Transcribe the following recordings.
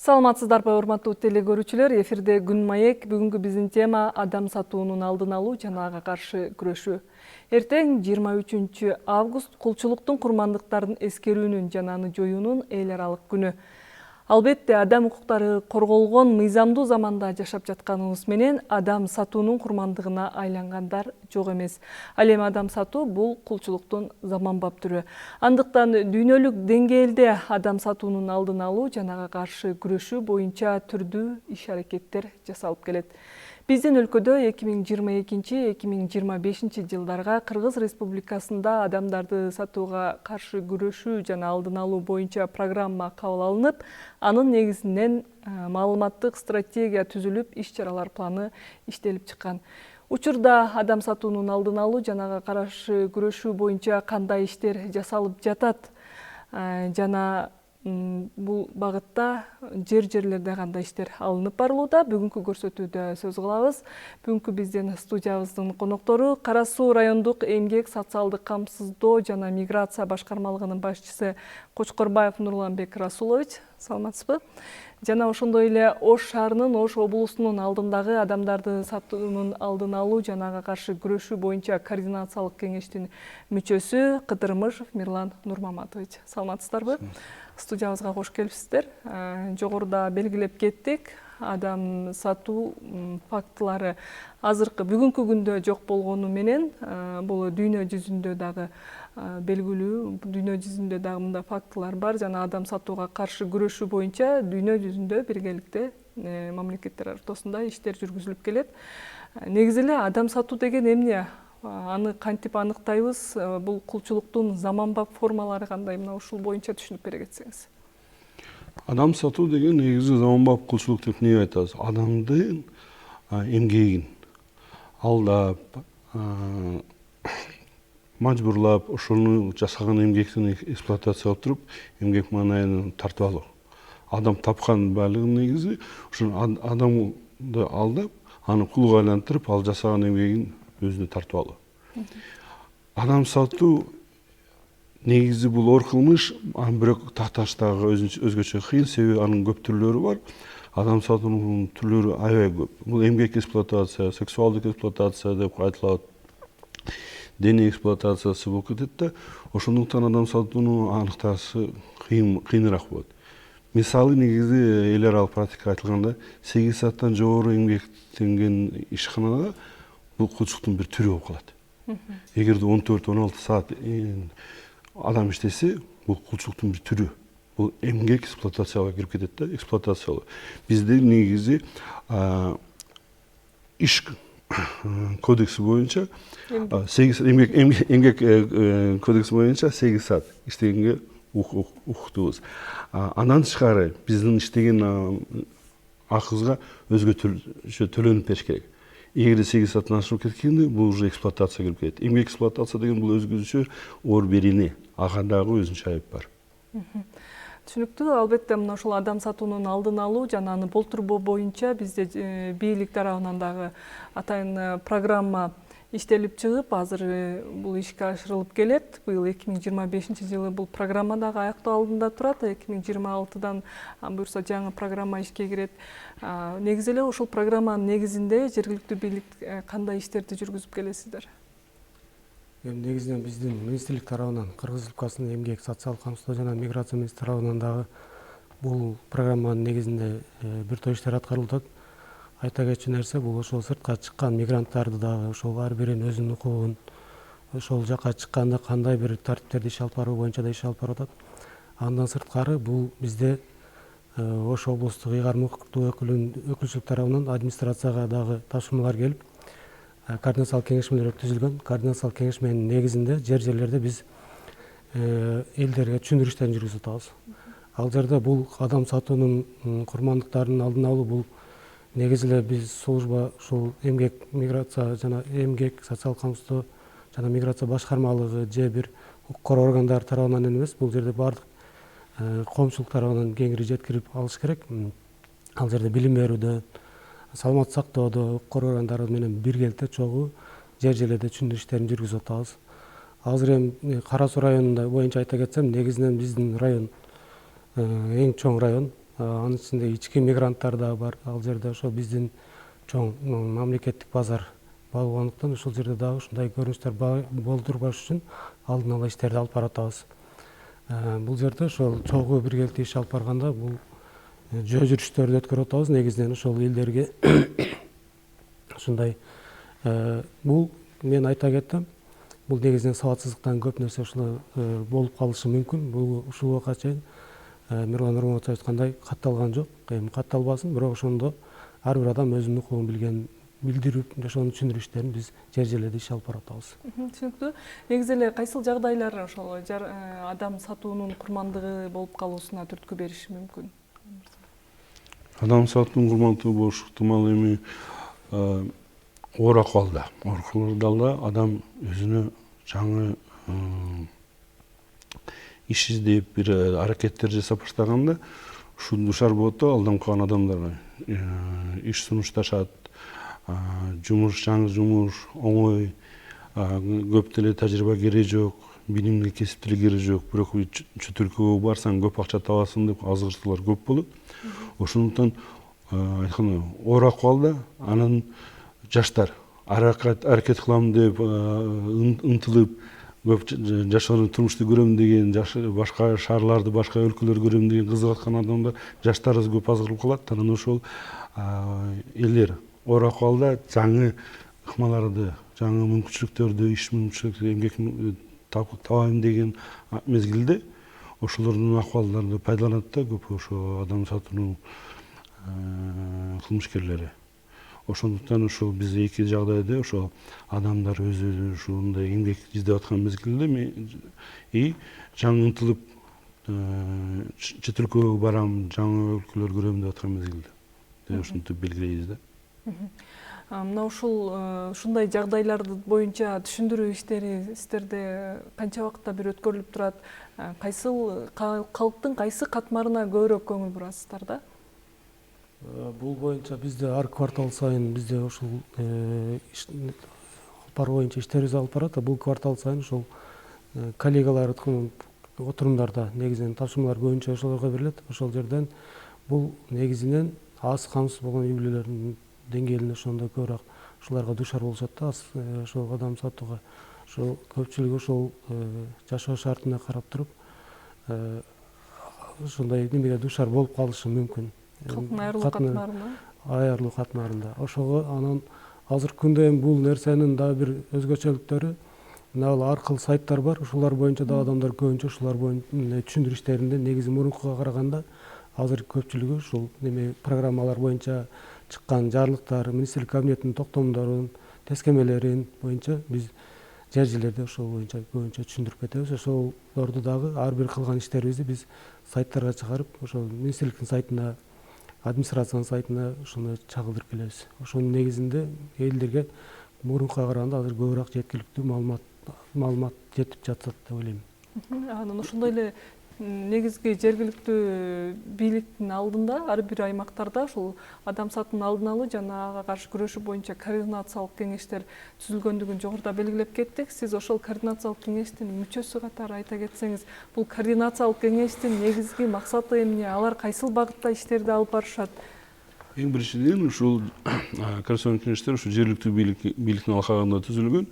Саламатсыздарбы, урматтуу телекөрүүчүлөр, эфирде Күн маек. Бүгүнкү биздин тема адам сатуунун алдын алуу жана ага каршы күрөшүү. Эртең 23 август кулчулуктун курмандыктарын эскерүүнүн жана аны жоюунун эл аралык күнү. Албетте, адам укуктары корголгон мыйзамдуу заманда жашап жатканыбыз менен адам сатуунун курмандыгына айлангандар жок эмес. Ал эми адам сатуу бул кулчулуктун заманбап түрү. Андыктан дүйнөлүк деңгээлде адам сатуунун алдын алуу жана ага каршы күрөшүү боюнча түрдүү иш-аракеттер жасалып келет. Биздин өлкөдө 2022-2025 жылдарга Кыргыз Республикасында адамдарды сатууга каршы күрөшүү жана алдын алуу боюнча программа кабыл алынып, анын негизинен маалыматтык стратегия түзүлүп, иш-чаралар планы иштелип чыккан. Учурда адам сатуунун алдын алуу жана ага каршы күрөшүү боюнча кандай иштер жасалып жатат жана бул багытта жерлерде кандай иштер алынып барылууда. Бүгүнкү көрсөтүүдө сөз кылабыз. Бүгүнкү биздин студиябыздын коноктору Кара Суу райондук эмгек социалдык камсыздоо жана миграция башкармалыгынын башчысы Кочкорбаев Нурланбек Расулович. Саламатсызбы? Жана ошондой эле Ош шаарынын, Ош облусунун алдындагы адамдарды сатуунун алдын алуу жана ага каршы күрөшүү боюнча координациялык кеңештин мүчөсү Кыдырмышев Мирлан Нурмаматович. Саламатсыздарбы? Студиябызга кош келипсиздер. Жогоруда белгилеп кеттик. Адам сатуу фактылары азыркы бүгүнкү күндө жок болгону менен бул дүйнө жүзүндө дагы белгилүү, дүйнө жүзүндө дагы мындай фактылар бар жана адам сатууга каршы күрөшүү боюнча дүйнө жүзүндө биргеликте мамлекеттер ортосунда иштер жүргүзүлүп келет. Негизи эле адам сатуу деген эмне? Аны кантип аныктайбыз? Бул кулчулуктун заманбап формалары кандай? Мына ушул боюнча түшүнүп бере кетсеңиз. Адам сатуу деген негизи заманбап кулчулук деп эмне айтабыз? Адамдын эмгегин алдап, мажбурлап, ошону жасаган эмгектин эксплуатациялап туруп, эмгек маанайын тартып алуу. Адам тапкан баалыгын негизи ошо адамды алдап, аны кулга айлантырып, ал жасаган эмгегин өзүнө тартып алуу. Адам сатуу негизи бул оор кылмыш, бирок такташтагы өзгөчө кыйын, себеби анын көп түрлөрү бар. Адам сатуунун түрлөрү аябай көп. Бул эмгек эксплуатация, сексуалдык эксплуатация деп айтылат. Дене эксплуатациясы болуп кетет да, ошондуктан адам сатууну аныкташы кыйыныраак болот. Мисалы негизи эл аралык практика айтылганда 8 сааттан жогору эмгектенген ишканада бул кулчулуктун бир түрү болуп калат. Эгерде 14-16 саат адам иштесе, бул кулчулуктун бир түрү. Бул эмгек эксплуатацияга кирип кетет да, эксплуатациялоо. Бизде негизи иш кодекси боюнча эмгек кодекси боюнча 8 саат иштегенге укуктуубуз. Андан тышкары биздин иштеген акыбызга өзгөчө төлөнүп бериш керек. Эгерде 8 сааттан ашып кеткенде, бул уже эксплуатация кирип кетет. Эмгек эксплуатация деген бул өзгөчө оор берене, ага дагы өзүнчө айып бар. Түшүнүктүү. Албетте, мына ушул адам сатуунун алдын алуу жана аны болтурбоо боюнча бизде бийлик тарабынан дагы атайын программа иштелип чыгып, азыр бул ишке ашырылып келет. Быйыл 2025 жылы бул программа дагы аяктоо алдында турат. 2026-дан буюрса жаңы программа ишке кирет. Негизи эле ушул программанын негизинде жергиликтүү бийлик кандай иштерди жүргүзүп келесиздер? Негизинен биздин министрлик тарабынан, Кыргыз Республикасынын эмгек, социалдык камсыздоо жана миграция министрлиги тарабынан дагы бул программанын негизинде бир топ иштер аткарылып атат. Айта кетчү нерсе, бул ошол сыртка чыккан мигранттарды дагы ошол ар биринин өзүнүн укугун, ошол жака чыкканда кандай бир тартиптерди иш алып баруу боюнча да иш алып барып атат. Андан сырткары бул бизде Ош облустук ыйгарым укуктуу өкүлчүлүк тарабынан администрацияга дагы тапшырмалар келип, координациялык кеңешмелер өткөзүлгөн. Координациялык кеңешменин негизинде жерлерде биз элдерге түшүндүрүү иштерин жүргүзүп атабыз. Ал жерде бул адам сатуунун курмандыктарынын алдын алуу бул негизи эле биз служба ушул эмгек социалдык камсыздоо жана миграция башкармалыгы же бир укук коргоо органдары тарабынан эмес, бул жерде баардык коомчулук тарабынан кеңири жеткирип алыш керек. Ал жерде билим берүүдө, саламаттык сактоодо укук коргоо органдары менен биргеликте чогуу жерлерде түшүндүрүү иштерин жүргүзүп атабыз. Азыр эми Кара Суу районунда боюнча айта кетсем, негизинен биздин район эң чоң район. анын ичинде ички мигранттар да бар. Ал жерде ошо биздин чоң мамлекеттик базар болгондуктан ушул жерде дагы ушундай көрүнүштөр болдурбаш үчүн алдын ала иштерди алып баратабыз. Бул жерде ошол чогуу биргеликте иш алып барганда бул жөө жүрүштөрдү өткөрүп атабыз. Негизинен ошол элдерге ушундай бул мен айта кетем, бул негизинен сабатсыздыктан көп нерсе ушул болуп калышы мүмкүн. Бул ушул убакка чейин Мирлан Нурматович айткандай катталган жок. Эми катталбасын, бирок ошондо ар бир адам өзүнүн укугун билдирип, ошону түшүндүрүү иштерин биз жер жерлерде иш алып баратабыз. Түшүнүктүү. Негизи эле кайсыл жагдайлар ошол адам сатуунун курмандыгы болуп калуусуна түрткү бериши мүмкүн? Адам сатуунун курмандыгы болушу ыктымал эми оор акыбалда адам өзүнө жаңы иш издеп бир аракеттер жасап баштаганда ушул душар болот да, алдап калган адамдар иш сунушташат, жаңы жумуш оңой, көп деле тажрыйба кереги жок, билимге кесип деле кереги жок, бирок чөт өлкөгө барсаң көп акча табасың деп азгыртуулар көп болот. Ошондуктан айткандай оор акыбалда анан жаштар аракет кылам деп ынтылып көп жашоо турмушту көрөм деген, башка шаарларды, башка өлкөлөрдү көрөм деген кызыгып аткан адамдар, жаштарыбыз көп азгырылып калат. Анан ошол элдер оор акыбалда жаңы ыкмаларды, жаңы мүмкүнчүлүктөрдү, иш мүмкүнчүлүктөрдү, эмгек табайын деген мезгилде ошолордун акыбалдарын пайдаланат да көп ошо адам сатуунун кылмышкерлери. Ошондуктан ошол биз эки жагдайда ошол адамдар өзү ушундай эмгек издеп аткан мезгилде жаңы ынтылып чет өлкөгө барам, жаңы өлкөлөр көрөм деп аткан мезгилде ушинтип белгилейбиз да. Мына ушундай жагдайларды боюнча түшүндүрүү иштери сиздерде канча убакытта бир өткөрүлүп турат? Кайсыл калктын кайсы катмарына көбүрөөк көңүл бурасыздар да? Бул боюнча бизде ар квартал сайын бизде ушул бар боюнча иштерибиз алып барат. Бул квартал сайын ушул коллегалар отурумдарда негизинен тапшырмалар көбүнчө ошолорго берилет. Ошол жерден бул негизинен аз камсыз болгон үй бүлөлөрдүн деңгээлинде ошондой көбүрөөк ушуларга душар болушат да, ошол адам сатууга. Ошол көпчүлүгү ошол жашоо шартына карап туруп ошондой немеге душар болуп калышы мүмкүн. Калктын айырылуу катмарында. Ошого анан азыркы күндө эми бул нерсенин дагы бир өзгөчөлүктөрү мына ар кыл сайттар бар. Ушулар боюнча да адамдар көбүнчө ушулар боюнча түшүндүрүү иштеринде негизи мурункуга караганда азыр көпчүлүгү ушул программалар боюнча чыккан жарлыктар, министрлик кабинетинин токтомдорун, тескемелерин боюнча биз жер жерлерде ошол боюнча көбүнчө түшүндүрүп кетебиз. Ошолорду дагы ар бир кылган иштерибизди биз сайттарга чыгарып, ошол министрликтин сайтына, администрациянын сайтына ошону чагылдырып келебиз. Ошонун негизинде элдерге мурункуга караганда азыр көбүрөөк жеткиликтүү маалымат жетип жатат деп ойлойм. Анан ошондой эле негизги жергиликтүү бийликтин алдында ар бир аймактарда ушул адам сатуунун алдын алуу жана ага каршы күрөшүү боюнча координациялык кеңештер түзүлгөндүгүн жогоруда белгилеп кеттик. Сиз ошол координациялык кеңештин мүчөсү катары айта кетсеңиз, бул координациялык кеңештин негизги максаты эмне? Алар кайсыл багытта иштерди алып барышат? Эң биринчиден ушул координациялык кеңештер ушул жергиликтүү бийликтин алкагында түзүлгөн.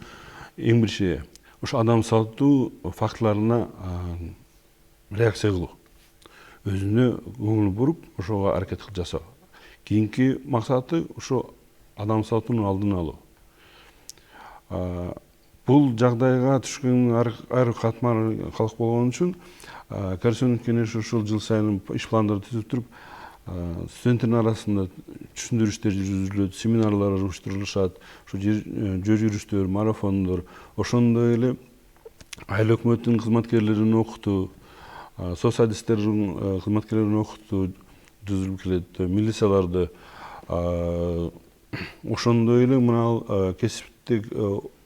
Эң биринчи ошо адам сатуу фактыларына реакция кылуу, өзүнө көңүл буруп ошого аракет кылып жасоо. Кийинки максаты ошо адам сатуунун алдын алуу. Бул жагдайга түшкөн ар катмар калк болгон үчүн координациялык кеңеш ушул жыл сайын иш пландарды түзүп туруп, студенттердин арасында түшүндүрүү иштери жүргүзүлөт, семинарлар уюштурулушат, ушу жөө жүрүштөр, марафондор, ошондой эле айыл өкмөттүн кызматкерлерин окутуу, соцсадистердин кызматкерлерин окутуу түзүлүп келет, милицияларды, ошондой эле мына кесиптик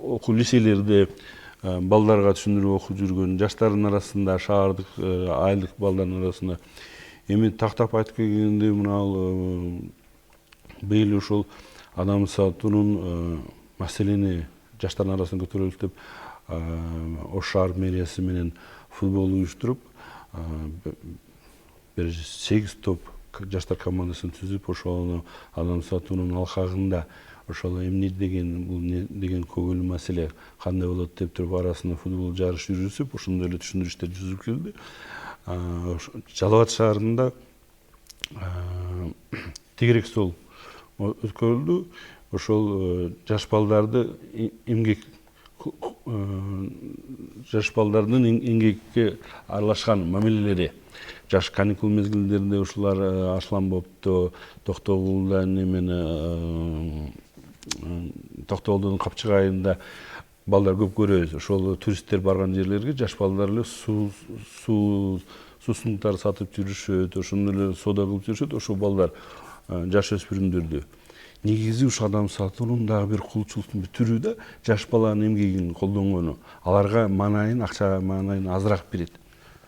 окуу лицейлерде балдарга түшүндүрүү окуп жүргөн, жаштардын арасында, шаардык, айылдык балдардын арасында. Эми тактап айтып келгенде мына быйыл ошол адам сатуунун маселени жаштардын арасында көтөрөлүк деп Ош шаар мэриясы менен футбол уюштуруп, бир 8 топ жаштар командасын түзүп ошону адам сатуунун алкагында ошол эмне деген бул не деген көңүл маселе кандай болот деп туруп арасында футбол жарыш жүргүзүп ошондой эле түшүндүрүштөр жүзүп келди. Жалал Абад шаарында тегерек стол өткөрүлдү. Ошол жаш балдарды эмгек жаш балдардын эмгекке аралашкан мамилелери жаш каникул мезгилдеринде ушулар Арсланбопто, Токтогулда немени Токтогулдун Капчыгайында балдар көп көрөбүз. Ошол туристтер барган жерлерге жаш балдар эле суусундуктар сатып жүрүшөт, ошондой эле соода кылып жүрүшөт. Ошол балдар жаш өспүрүмдөрдү негизи ушу адам сатуунун дагы бир кулчулуктун бир түрү да жаш баланын эмгегин колдонгону. Аларга маанайын, акча маанайын азыраак берет.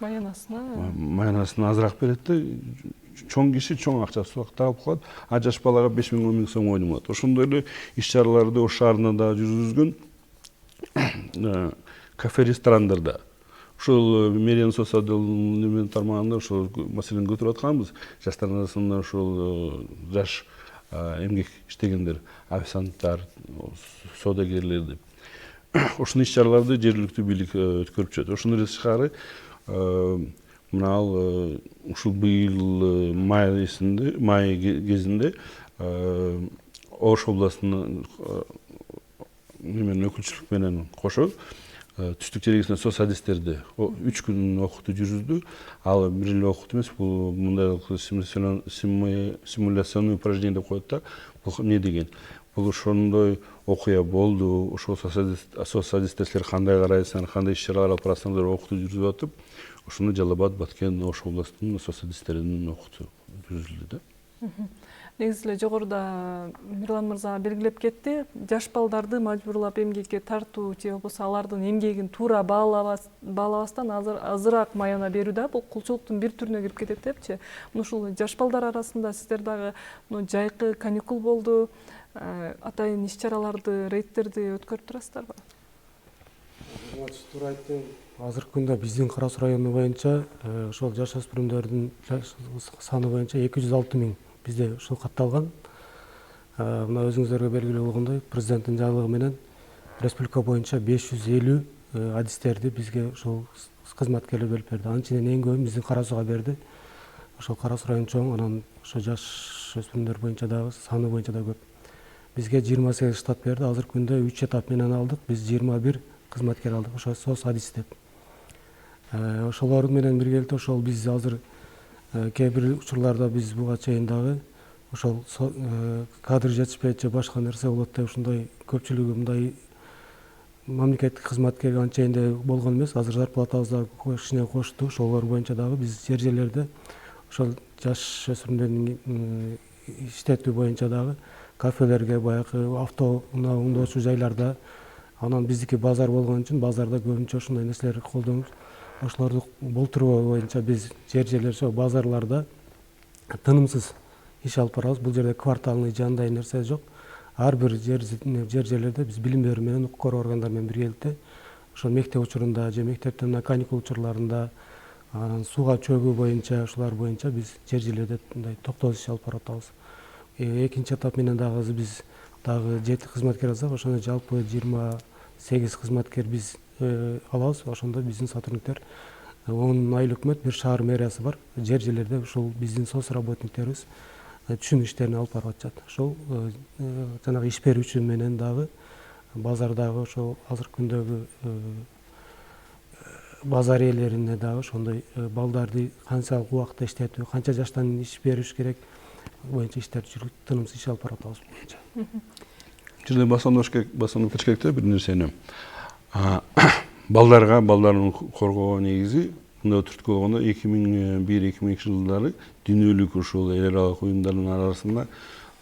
Маянасына азыраак берет да чоң киши чоң акча табып калат, а жаш балага 5 миң 10 миң сом ойномот. Ошондой эле иш-чараларды ош шаарында да жүргүзгөн кафе ресторандарда. Ошол Мериен Сосадылдын тармагында ошол маселени көтөрүп атканбыз. Жаштардын арасында ошол жаш эмгек иштегендер, официанттар, соодагерлер деп. Ошол иш-чараларды жергиликтүү бийлик өткөрүп жүрөт. Ошондой эле тышкары мына ушул быйыл май кезинде Ош областынын өкүлчүлүк менен кошо түштүк черегисинде сос адистерди 3 күн окутуу жүргүздү. Ал бир эле окутуу эмес, бул мындай симуляционный упражнение деп коет да. Бул эмне деген? Бул ошондой окуя болду, ошол сос адистер кандай карайсыңар, кандай иш-чаралар алып барасыңар деп окутуу жүргүзүп атып, ошондо Жалал Абад, Баткен, Ош областынын сос адистеринин окутуу жүргүзүлдү да. Негизи эле жогоруда Мирлан мырза белгилеп кетти. Жаш балдарды мажбурлап эмгекке тартуу же болбосо алардын эмгегин туура баалабастан азыраак маяна берүү да бул кулчулуктун бир түрүнө кирип кетет депчи. Ушул жаш балдар арасында сиздер дагы жайкы каникул болду, атайын иш-чараларды, рейдтерди өткөрүп турасыздарбы? Туура айттым. Азыркы күндө биздин Кара Суу району боюнча ошол жаш өспүрүмдөрдүн саны боюнча 206 миң бизде ушул катталган. Мына өзүңүздөргө белгилүү болгондой, президенттин жарлыгы менен республика боюнча 550 адистерди бизге ушул кызматкерлер бөлүп берди. Анын ичинен эң көбүн биздин Кара Сууга берди. Ошол Кара Суу району чоң, анан ошо жаш өспүрүмдөр боюнча дагы саны боюнча да көп. Бизге 28 штат берди. Азыркы күндө 3 этап менен алдык. Биз 21 кызматкер алдык. Ошо сос адис деп. Ошолор менен биргеликте ошол биз азыр кээ бир учурларда биз буга чейин дагы ошол кадр жетишпейт же башка нерсе болот деп ушундай көпчүлүгү мындай мамлекеттик кызматкер анчейин болгон эмес. Азыр зарплатабыз дагы кичине кошту. Ошолор боюнча дагы биз жерлерде ошол жаш өспүрүмдөрдүн иштетүү боюнча дагы кафелерге, баягы оңдоочу жайларда, анан биздики базар болгон үчүн базарда көбүнчө ушундай нерселерди колдонуп, ошолорду болтуруу боюнча биз жерлер базарларда тынымсыз иш алып барабыз. Бул жерде кварталный же андай нерсе жок. Ар бир жерлерде биз билим берүү менен укук коргоо органдары менен биргеликте ошол мектеп учурунда же мектептен каникул учурларында анан сууга чөгүү боюнча ушулар боюнча биз жерлерде мындай токтоосуз иш алып барып атабыз. Экинчи этап менен дагы биз дагы 7 кызматкер алсак, ошондо жалпы 28 кызматкер биз алабыз. Ошондо биздин сотрудниктер 10 айыл өкмөт, бир шаар мэриясы бар. Жерлерде ушул биздин соц работниктерибиз түшүм иштерин алып барып атышат. Ошол жанагы иш берүүчү менен дагы базардагы ошол азыркы күндөгү базар ээлерине дагы ошондой балдарды канчалык убакытта иштетүү, канча жаштан иш бериш керек боюнча иштерди жүргүзүп, тынымсыз иш алып барып атабыз боюнча. Жерде басымдаш керек да бир нерсени. Балдардын коргоо негизи мындай түрткү болгондо 2001-2002 жылдары дүйнөлүк ушул эл аралык уюмдардын арасында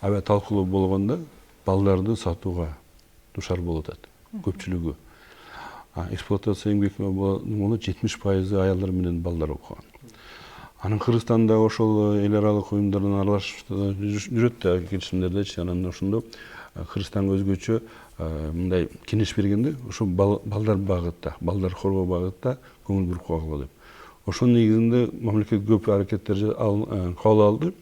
аябай талкуулоо болгондо балдарды сатууга дуушар болуп атат көпчүлүгү. Эксплуатация эмгекондо 70% аялдар менен балдар болуп калган. Анан Кыргызстанда ошол эл аралык уюмдардын аралашып жүрөт да келишимдердечи. Анан ошондо Кыргызстанга өзгөчө мындай кеңеш бергенде ошо балдар багытта, балдар коргоо багытта көңүл буруп койгула деп. ошонун негизинде мамлекет көп аракеттер кабыл алды.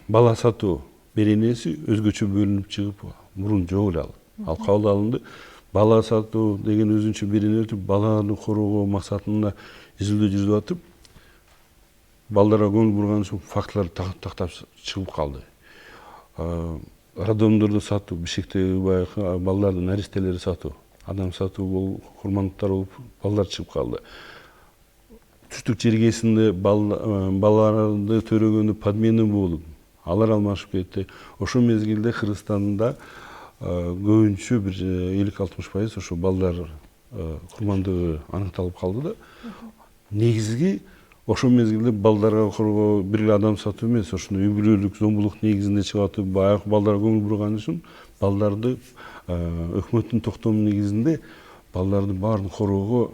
Бала сатуу беренеси өзгөчө бөлүнүп чыгып мурун жок эле ал кабыл алынды. Бала сатуу деген өзүнчө берене өтүп, баланы коргоо максатында изилдөө жүрүп атып, балдарга көңүл бурган үчүн фактылар тактап чыгып калды. Роддомдорду сатуу, бишектеги баягы балдардын наристелери сатуу, адам сатуу болуп, курмандыктар болуп, балдар чыгып калды. Түштүк жергесинде балаларды төрөгөндө подмена болуп, алар алмашып кетти. Ошол мезгилде Кыргызстанда көбүнчө бир 50-60% ошо балдар курмандыгы аныкталып калды да. Негизги ошол мезгилде балдарга коргоо бир эле адам сатуу эмес, ошондой үй бүлөлүк зомбулук негизинде чыгып атып, баягы балдарга көңүл бурган үчүн балдарды өкмөттүн токтому негизинде балдарды баарын коргоого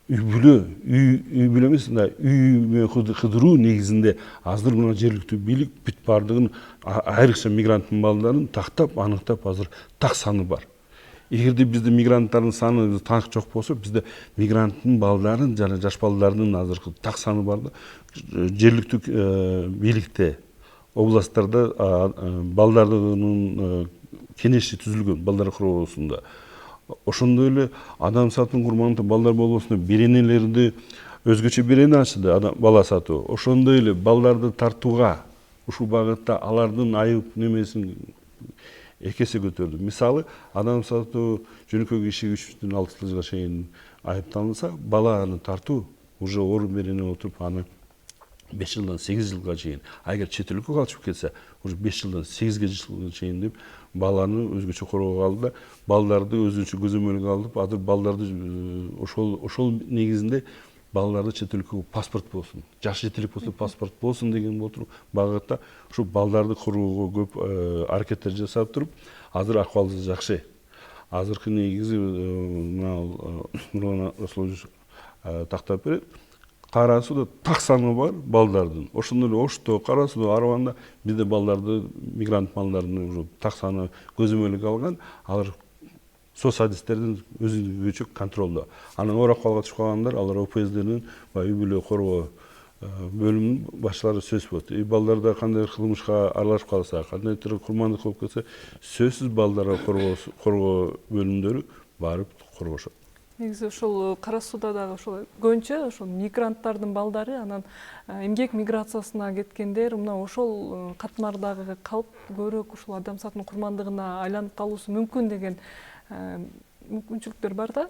үй бүлө эмес, үй кыдыруу негизинде азыр мына жергиликтүү бийлик бүт баардыгын, айрыкча мигранттын балдарын тактап, аныктап азыр так саны бар. Эгерде бизде мигранттардын саны так жок болсо, бизде мигранттын балдарын жана жаш балдардын азыркы так саны бар да. Жергиликтүү бийликте, областтарда балдардын кеңеши түзүлгөн, балдар коргоосунда. Ошондой эле адам сатуунун курмандыгы балдар болбосун деп беренелерди өзгөчө берене ачты, бала сатуу. Ошондой эле балдарды тартууга ушул багытта алардын айып немесин эки эсе көтөрдү. Мисалы, адам сатуу жөнөкөй киши 3,5 жылга чейин айыпталынса, баланы тартуу уже оор берене отуруп, аны 5 жылдан 8 жылга чейин, эгер чет өлкөгө качып кетсе, уже 5 жылдан 8 жылга чейин деп баланы өзгөчө коргоого алды да, балдарды өзүнчө көзөмөлгө алып, азыр балдарды ошол негизинде балдарды чет өлкөгө паспорт болсун, жашы жетелик болсо паспорт болсун деген отуруп, багытта ушу балдарды коргоого көп аракеттер жасап туруп, азыр акыбалы жакшы. Азыркы негизи Нурлан Расулович тактап берет. Кара сууда так саны бар балдардын. Ошондой эле Ошто, Кара сууда, Арванда бизде балдарды, мигрант балдардын уже так саны көзөмөлгө алган. Алар соцсадистердин өзүнчө контролдо. Анан оор акыбалга түшүп калгандар, алар ОПСдин үй бүлө коргоо бөлүмүнүн башчылары сөз болот. Балдарда кандай кылмышка аралашып калса, кандай курмандык болуп кетсе, сөзсүз балдарга коргоо бөлүмдөрү барып коргошот. Негизи ошол Кара сууда дагы ошол көбүнчө ошол мигранттардын балдары, анан эмгек миграциясына кеткендер, мына ошол катмардагы калып көбүрөөк ушул адам сатуунун курмандыгына айланып калуусу мүмкүн деген мүмкүнчүлүктөр бар да.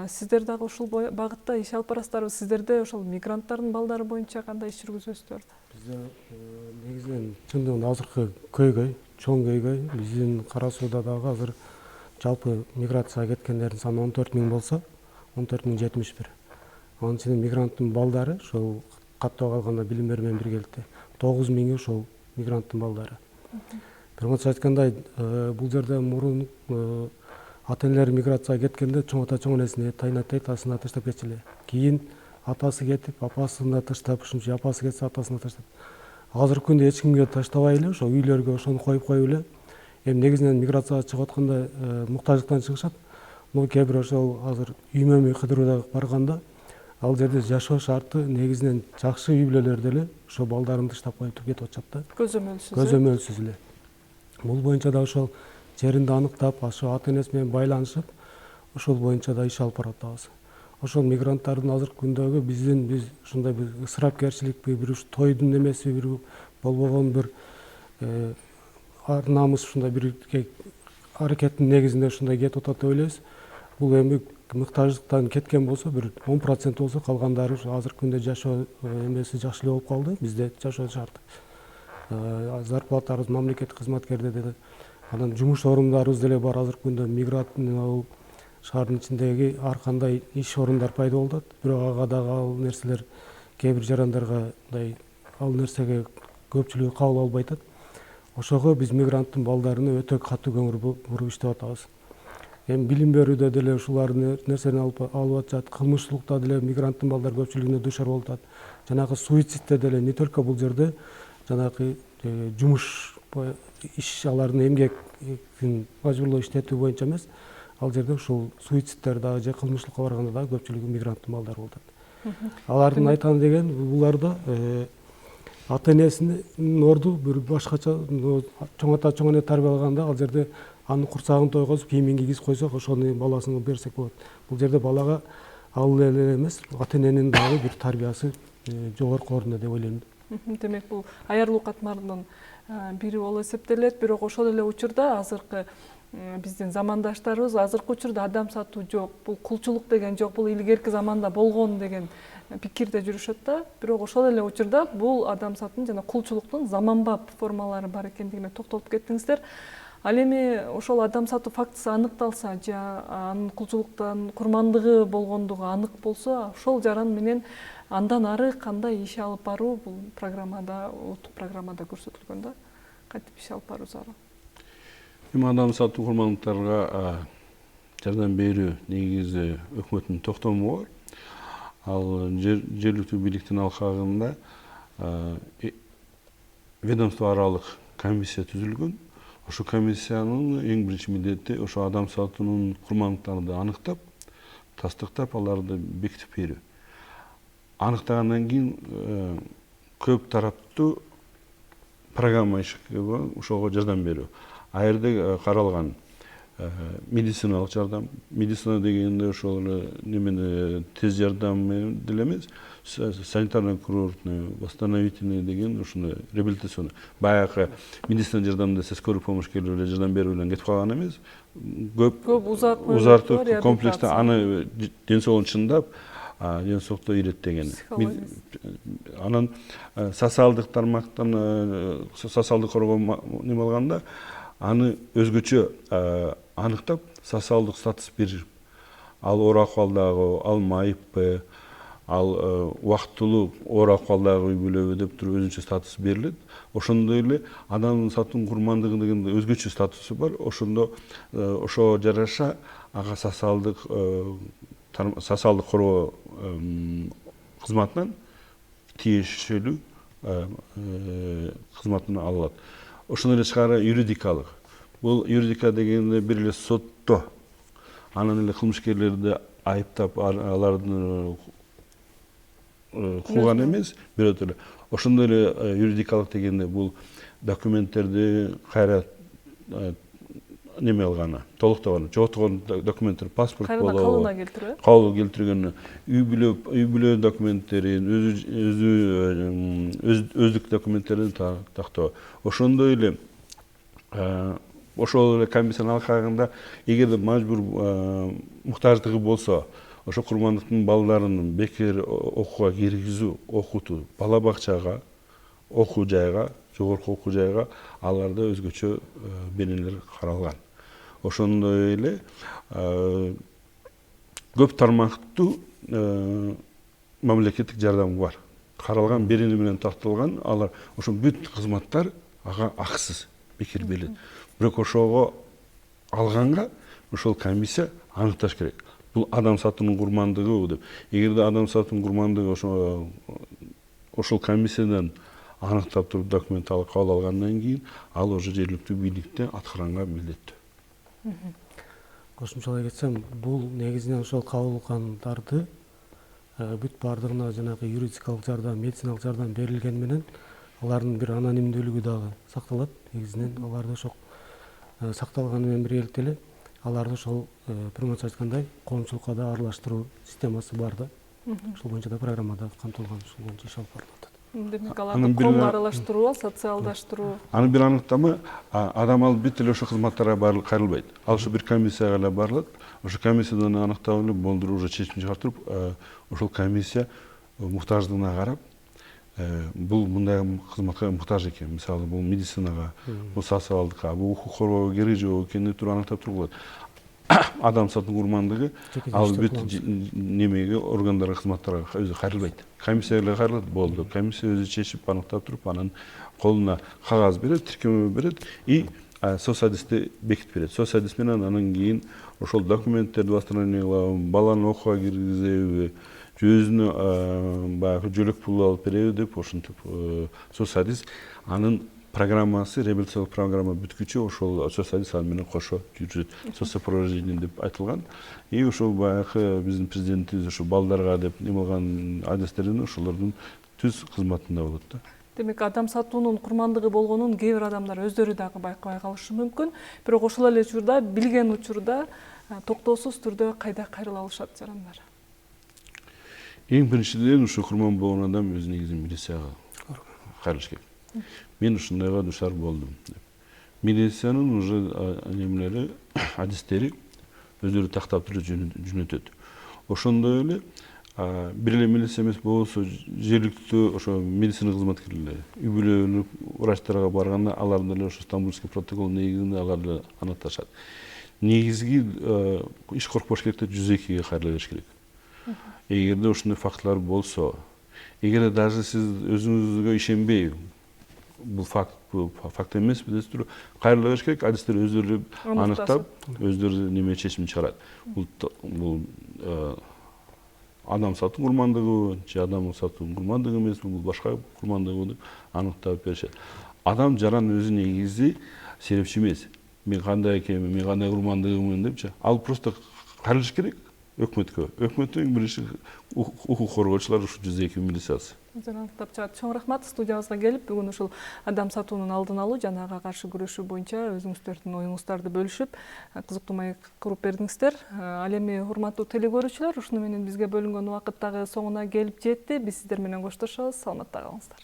Сиздер дагы ушул багытта иш алып барасыздарбы? Сиздерде ошол мигранттардын балдары боюнча кандай иш жүргүзөсүздөр? Бизде негизинен чындыгында азыркы көйгөй, чоң көйгөй биздин Кара сууда дагы азыр жалпы миграцияга кеткендердин саны 14.000 болсо, 14.071. Анын ичинде мигранттын балдары ошол каттоого алганда билим берүү менен биргеликте 9.000 ошол мигранттын балдары. Биринчи айткандай, бул жерде мурун ата-энелер миграцияга кеткенде чоң ата чоң энесин тайына таштап кетчү эле. Кийин атасы кетип, апасына таштап, ушунча апасы кетсе атасына таштап. Азыркы күндө эч кимге таштабай эле ошо үйлөргө ошону коюп эле. Эми негизинен миграцияга чыгып атканда муктаждыктан чыгышат. Но кээ бир ошол азыр үймө кыдырууга барганда ал жерде жашоо шарты негизинен жакшы үй бүлөлөрдө эле ошо балдарын таштап коюп кетип атышат да. Көзөмөлсүз эле. Бул боюнча да ошол жеринди аныктап, ошо ата энеси менен байланышып, ошол боюнча да иш алып баратабыз. Ошол мигранттардын азыркы күндөгү биз ушундай бир ысырапкерчиликпи, бир тойдун немеси, бир болбогон бир ар намыс ушундай бир аракеттин негизинде ушундай кетип атат деп ойлойбуз. Бул эми муктаждыктан кеткен болсо бир 10% болсо, калгандары азыркы күндө жашоо эмеси жакшы эле болуп калды. Бизде жашоо шарты, зарплатабыз мамлекеттик кызматкерде деле, анан жумуш орундарыбыз деле бар. Азыркы күндө мигранттын шаардын ичиндеги ар кандай иш орундар пайда болуп атат. Бирок ага дагы ал нерселер кээ бир жарандарга мындай ал нерсеге көпчүлүгү кабыл албай атат. Ошого биз мигранттын балдарына өтө катуу көңүл буруп иштеп атабыз. Эми билим берүүдө деле ушулар нерсени алып атышат. Кылмыштуулукта деле мигранттын балдары көпчүлүгүнө душар болуп атат. Жанагы суицидте деле не только бул жерде жанагы жумуш иш, алардын эмгектин мажбурлоо иштетүү боюнча эмес, ал жерде ушул суицидтер дагы же кылмыштуулукка барганда дагы көпчүлүгү мигранттын балдары болуп атат. Алардын айтам деген буларда ата энесинин орду бир башкача, чоң ата чоң эне тарбия алганда ал жерде анын курсагын тойгозуп кийимин кийгизип койсок ошону баласына берсек болот. Бул жерде балага ал эле эмес, ата эненин дагы бир тарбиясы жогорку орунда деп ойлойм. Демек бул аярлуу катмардын бири болуп эсептелет, бирок ошол эле учурда азыркы биздин замандаштарыбыз азыркы учурда адам сатуу жок, бул кулчулук деген жок, бул илгерки заманда болгон деген пикирде жүрүшөт да. Бирок ошол эле учурда бул адам сатуунун жана кулчулуктун заманбап формалары бар экендигине токтолуп кеттиңиздер. Ал эми ошол адам сатуу фактысы аныкталса же анын кулчулуктан курмандыгы болгондугу анык болсо, ошол жаран менен андан ары кандай иш алып баруу бул программада, улуттук программада көрсөтүлгөн да. Кантип иш алып баруу зарыл? Эми адам сатуу курмандыктарга жардам берүү негизи өкмөттүн токтому бар. Ал жергиликтүү бийликтин алкагында ведомство аралык комиссия түзүлгөн. Ошо комиссиянын эң биринчи милдети ошо адам сатуунун курмандыктарды аныктап, тастыктап, аларды бекитип берүү. Аныктагандан кийин көп тараптуу программа ошого жардам берүү. Ал жерде каралган медициналык жардам, медицина дегенде ошол немени тез жардам деле эмес, санитарно-курортный, восстановительный деген ушундай реабилитационный. Баягы медицина жардам десе скорый помощь келип эле жардам берүү менен кетип калган эмес. Көп узартып комплексте аны ден соолугун чындап, ден соолукту иреттеген. Анан социалдык тармактан социалдык коргоо неме алганда аны өзгөчө аныктап, социалдык статус берип, ал оор акыбалдагы, ал майыппы, ал убактылуу оор акыбалдагы үй бүлөбү деп туруп өзүнчө статус берилет. Ошондой эле адам сатуунун курмандыгы деген өзгөчө статусу бар. Ошондо ошого жараша ага социалдык коргоо кызматынан тиешелүү кызматын ала алат. Ошондой эле чыгары юридикалык. Бул юридика дегенде бир эле сотто анан эле кылмышкерлерди айыптап, аларды кууган эмес, бирок эле ошондой эле юридикалык дегенде бул документтерди кайра неме алганы, толуктогону, жоготкон документтер, паспорт болобу, калыбына келтирүү, кабыл келтиргөнү, үй бүлө документтерин, өздүк документтерин тактоо. Ошондой эле ошол эле комиссиянын алкагында эгерде мажбур муктаждыгы болсо, ошо курмандыктын балдарынын бекер окууга киргизүү, окутуу, бала бакчага, окуу жайга, жогорку окуу жайга аларда өзгөчө беренелер каралган. Ошондой эле көп тармактуу мамлекеттик жардам бар. Каралган берене менен такталган, алар ошо бүт кызматтар ага акысыз бекер берилет. Бирок ошого алганга ошол комиссия аныкташ керек. Бул адам сатуунун курмандыгы деп. Эгерде адам сатуунун курмандыгы ошол комиссиядан аныктап туруп документ алып кабыл алгандан кийин ал уже жергиликтүү бийликте аткаранга милдеттүү. Кошумчалай кетсем, бул негизинен ошол кабыл алгандарды бүт баардыгына жанагы юридикалык жардам, медициналык жардам берилгени менен алардын бир анонимдүүлүгү дагы сакталат. Негизинен аларды ошол сакталганы менен биргеликте эле аларды ошол прямоюнча айткандай коомчулукка да аралаштыруу системасы бар да. Ошол боюнча да программада камтылган, ошол боюнча иш алып барылат. Демек аларды коомго аралаштыруу, социалдаштыруу. Анын бир аныктама, адам алып бүт эле ошол кызматтарга кайрылбайт. Ал ошо бир комиссияга эле барылат. Ошо комиссиядан аныктап эле болдуруп уже чечим чыгартып, ошол комиссия муктаждыгына карап, бул мындай кызматка муктаж экен. Мисалы, бул медицинага, бул социалдыкка, бул укук коргоого керек жок экенин туруп аныктап туруп коет. Адам сатуунун курмандыгы ал бүт немеге, органдарга, кызматтарга өзү кайрылбайт. Комиссия эле кайрылат, болду. Комиссия өзү чечип аныктап туруп, анан колуна кагаз берет, тиркөмө берет и соцсадисти бекитип берет. Соцсадис менен анан кийин ошол документтерди восстановлениялабы, баланы окууга киргизеби, өзүнө баягы жөлөк пул алып береби деп ошентип соцсадис анын программасы, реабилитациялык программа бүткүчө ошол социалист аны менен кошо жүрүт, соцсопровождение деп айтылган. И ошол баягы биздин президентибиз ошо балдарга деп неме кылган адистердин ошолордун түз кызматында болот да. Демек, адам сатуунун курмандыгы болгонун кээ бир адамдар өздөрү дагы байкабай калышы мүмкүн. Бирок ошол эле учурда, билген учурда токтоосуз түрдө кайда кайрыла алышат жарандар? Эң биринчиден ушу курман болгон адам өз негизинен милицияга кайрылыш керек. Мен ушундайга душар болдум. Милициянын уже немелери, адистери өздөрү тактап туруп жөнөтөт. Ошондой эле бир эле милиция эмес болсо жергиликтүү ошо медицина кызматкерлери үй бүлөлүк врачтарга барганда алар деле ошо Стамбульский протокол негизинде алар деле анықташат. Негизги иш коркпош керек деп 102-ге кайрыла бериш керек. Эгерде ушундай фактылар болсо, эгерде даже сиз өзүңүзгө ишенбей, бул факт эмес десе туруп кайрыла бериш керек, адистер өздөрү аныктап, өздөрү неме чечим чыгарат. Бул адам сатуу курмандыгы же адам сатуу курмандыгы эмес, бул башка курмандыгы деп аныктап беришет. Адам жаран өзү негизи серепчи эмес. Мен кандай экенмин, мен кандай курмандыгымын депчи. Ал просто кайрылыш керек өкмөткө. Өкмөттүн биринчи укук коргоочулар ушу 102 милициясы. Аныктап чыгат. Чоң рахмат студиябызга келип, бүгүн ушул адам сатуунун алдын алуу жана ага каршы күрөшүү боюнча өзүңүздөрдүн оюңуздарды бөлүшүп, кызыктуу маек куруп бердиңиздер. Ал эми урматтуу теле көрүүчүлөр, ушуну менен бизге бөлүнгөн убакыт дагы соңуна келип жетти. Биз сиздер менен коштошобуз. Саламатта калыңыздар.